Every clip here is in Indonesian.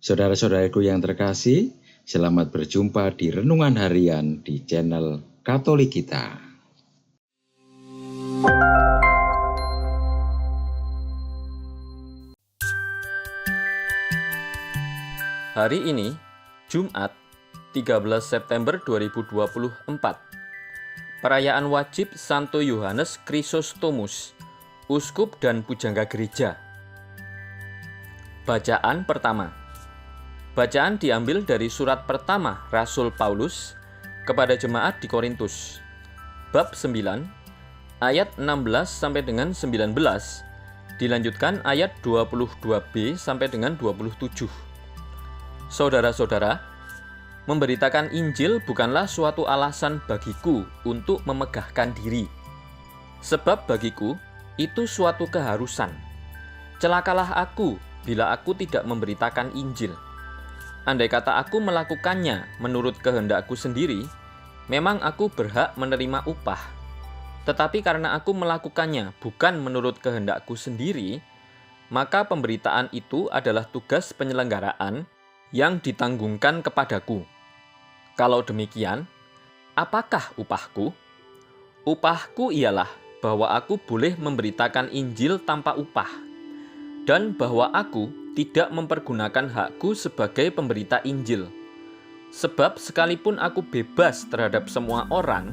Saudara-saudaraku yang terkasih, selamat berjumpa di Renungan Harian di channel Katolik kita. Hari ini, Jumat, 13 September 2024. Perayaan wajib Santo Yohanes Chrysostomus, Uskup dan Pujangga Gereja. Bacaan pertama. Bacaan diambil dari surat pertama Rasul Paulus kepada jemaat di Korintus, bab 9, ayat 16 sampai dengan 19, dilanjutkan ayat 22b sampai dengan 27. Saudara-saudara, memberitakan Injil bukanlah suatu alasan bagiku untuk memegahkan diri. Sebab bagiku itu suatu keharusan. Celakalah aku bila aku tidak memberitakan Injil. Andai kata aku melakukannya menurut kehendakku sendiri, memang aku berhak menerima upah. Tetapi karena aku melakukannya bukan menurut kehendakku sendiri, maka pemberitaan itu adalah tugas penyelenggaraan yang ditanggungkan kepadaku. Kalau demikian, apakah upahku? Upahku ialah bahwa aku boleh memberitakan Injil tanpa upah, dan bahwa aku tidak mempergunakan hakku sebagai pemberita Injil. Sebab sekalipun aku bebas terhadap semua orang,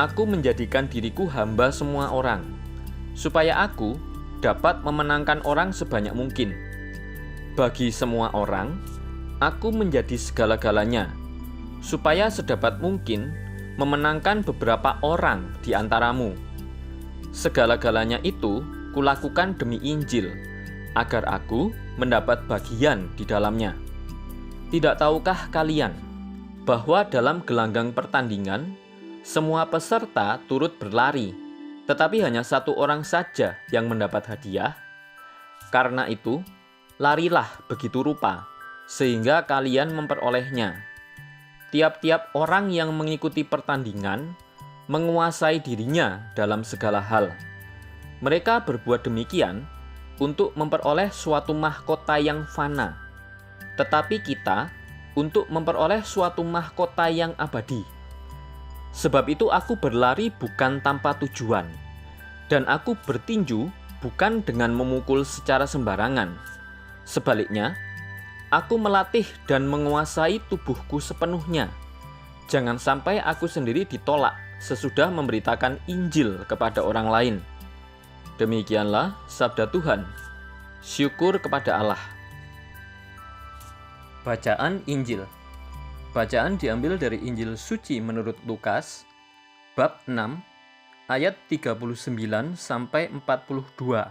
aku menjadikan diriku hamba semua orang, supaya aku dapat memenangkan orang sebanyak mungkin. Bagi semua orang, aku menjadi segala-galanya, supaya sedapat mungkin memenangkan beberapa orang di antaramu. Segala-galanya itu kulakukan demi Injil, agar aku mendapat bagian di dalamnya. Tidak tahukah kalian bahwa dalam gelanggang pertandingan semua peserta turut berlari, tetapi hanya satu orang saja yang mendapat hadiah? Karena itu, larilah begitu rupa, sehingga kalian memperolehnya. Tiap-tiap orang yang mengikuti pertandingan menguasai dirinya dalam segala hal. Mereka berbuat demikian untuk memperoleh suatu mahkota yang fana, tetapi kita untuk memperoleh suatu mahkota yang abadi. Sebab itu aku berlari bukan tanpa tujuan, dan aku bertinju bukan dengan memukul secara sembarangan. Sebaliknya, aku melatih dan menguasai tubuhku sepenuhnya. Jangan sampai aku sendiri ditolak sesudah memberitakan Injil kepada orang lain. Demikianlah sabda Tuhan. Syukur kepada Allah. Bacaan Injil. Bacaan diambil dari Injil suci menurut Lukas, bab 6, ayat 39 sampai 42.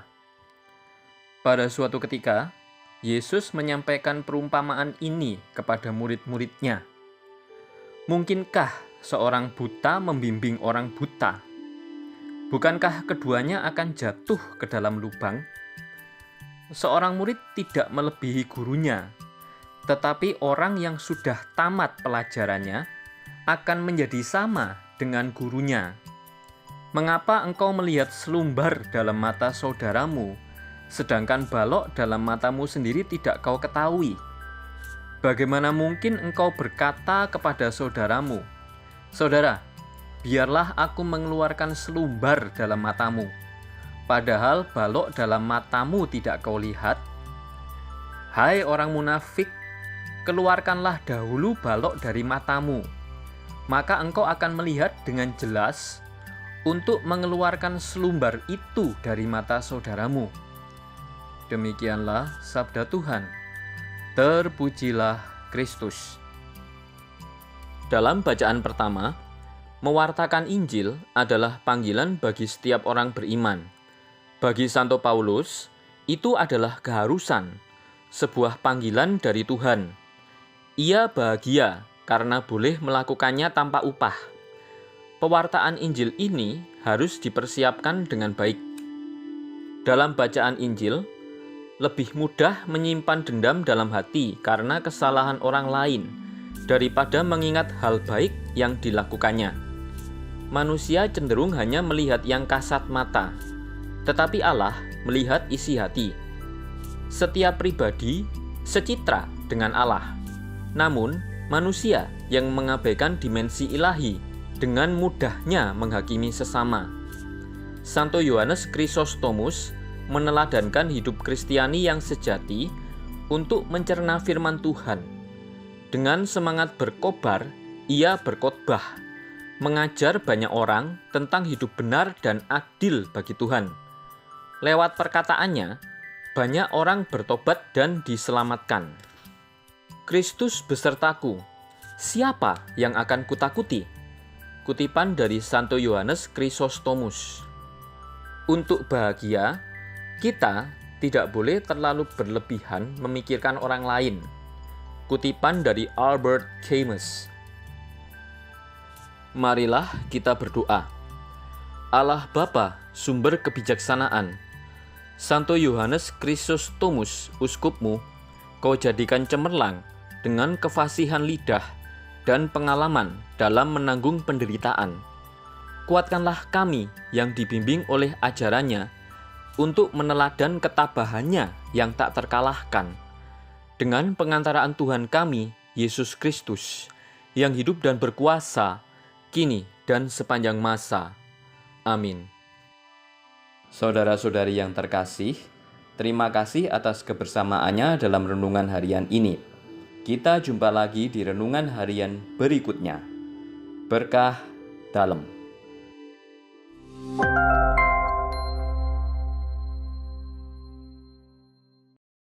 Pada suatu ketika, Yesus menyampaikan perumpamaan ini kepada murid-muridnya. Mungkinkah seorang buta membimbing orang buta? Bukankah keduanya akan jatuh ke dalam lubang? Seorang murid tidak melebihi gurunya, tetapi orang yang sudah tamat pelajarannya akan menjadi sama dengan gurunya. Mengapa engkau melihat selumbar dalam mata saudaramu, sedangkan balok dalam matamu sendiri tidak kau ketahui? Bagaimana mungkin engkau berkata kepada saudaramu, "Saudara, biarlah aku mengeluarkan selumbar dalam matamu," padahal balok dalam matamu tidak kau lihat? Hai orang munafik, keluarkanlah dahulu balok dari matamu, maka engkau akan melihat dengan jelas untuk mengeluarkan selumbar itu dari mata saudaramu. Demikianlah sabda Tuhan. Terpujilah Kristus. Dalam bacaan pertama, mewartakan Injil adalah panggilan bagi setiap orang beriman. Bagi Santo Paulus, itu adalah keharusan, sebuah panggilan dari Tuhan. Ia bahagia karena boleh melakukannya tanpa upah. Pewartaan Injil ini harus dipersiapkan dengan baik. Dalam bacaan Injil, lebih mudah menyimpan dendam dalam hati karena kesalahan orang lain daripada mengingat hal baik yang dilakukannya. Manusia cenderung hanya melihat yang kasat mata, tetapi Allah melihat isi hati. Setiap pribadi secitra dengan Allah. Namun, manusia yang mengabaikan dimensi ilahi dengan mudahnya menghakimi sesama. Santo Yohanes Chrysostomus meneladankan hidup Kristiani yang sejati untuk mencerna firman Tuhan. Dengan semangat berkobar, ia berkhotbah, mengajar banyak orang tentang hidup benar dan adil bagi Tuhan. Lewat perkataannya, banyak orang bertobat dan diselamatkan. Kristus besertaku, siapa yang akan kutakuti? Kutipan dari Santo Yohanes Chrysostomus. Untuk bahagia, kita tidak boleh terlalu berlebihan memikirkan orang lain. Kutipan dari Albert Camus. Marilah kita berdoa. Allah Bapa, sumber kebijaksanaan, Santo Yohanes Chrysostomus, uskupmu, kau jadikan cemerlang dengan kefasihan lidah dan pengalaman dalam menanggung penderitaan. Kuatkanlah kami yang dibimbing oleh ajarannya untuk meneladan ketabahannya yang tak terkalahkan. Dengan pengantaraan Tuhan kami, Yesus Kristus, yang hidup dan berkuasa, kini dan sepanjang masa. Amin. Saudara-saudari yang terkasih, terima kasih atas kebersamaannya dalam renungan harian ini. Kita jumpa lagi di renungan harian berikutnya. Berkah dalam.